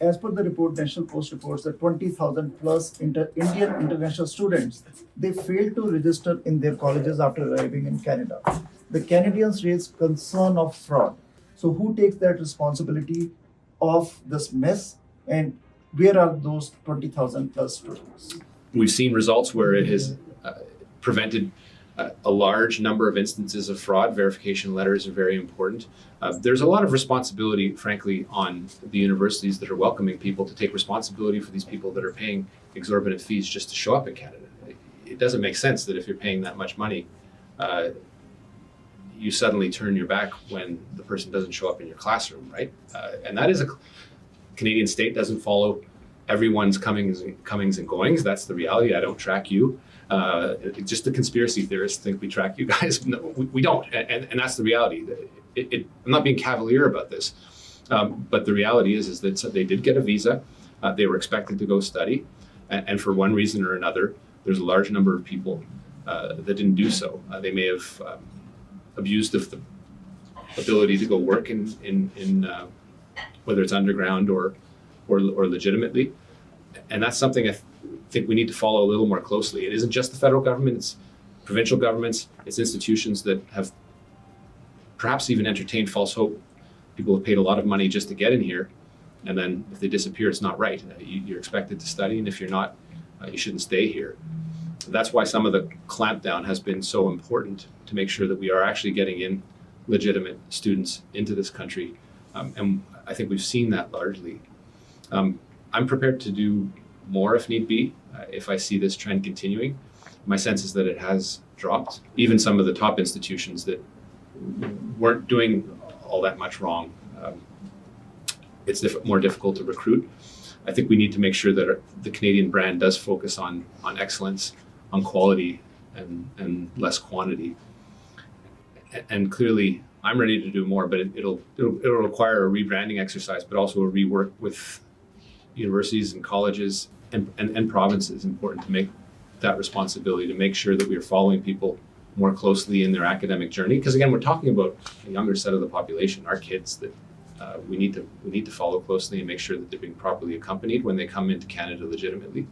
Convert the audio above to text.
As per the report, National Post reports that 20,000 plus Indian international students, they failed to register in their colleges after arriving in Canada. The Canadians raised concern of fraud. So who takes that responsibility of this mess, and where are those 20,000 plus students? We've seen results where it has prevented a large number of instances of fraud. Verification letters are very important. There's a lot of responsibility, frankly, on the universities that are welcoming people to take responsibility for these people that are paying exorbitant fees just to show up in Canada. It doesn't make sense that if you're paying that much money, you suddenly turn your back when the person doesn't show up in your classroom, right? And that is a Canadian state doesn't follow everyone's comings and goings. That's the reality. I don't track you. Just the conspiracy theorists think we track you guys. No, we don't, and that's the reality. I'm not being cavalier about this, but the reality is that they did get a visa. They were expected to go study, and for one reason or another, there's a large number of people that didn't do so. They may have abused of the ability to go work in whether it's underground or legitimately, and that's something I think we need to follow a little more closely. It isn't just the federal government, it's provincial governments, it's institutions that have perhaps even entertained false hope. People have paid a lot of money just to get in here, and then if they disappear, it's not right. You're expected to study, and if you're not, you shouldn't stay here. That's why some of the clampdown has been so important, to make sure that we are actually getting in legitimate students into this country, and I think we've seen that largely. I'm prepared to do more if need be, if I see this trend continuing. My sense is that it has dropped. Even some of the top institutions that weren't doing all that much wrong, it's more difficult to recruit. I think we need to make sure that the Canadian brand does focus on excellence, on quality, and less quantity. And clearly, I'm ready to do more, but it'll require a rebranding exercise, but also a rework with universities and colleges and provinces. Important to make that responsibility, to make sure that we are following people more closely in their academic journey. Because again, we're talking about a younger set of the population, our kids, that we need to follow closely and make sure that they're being properly accompanied when they come into Canada legitimately.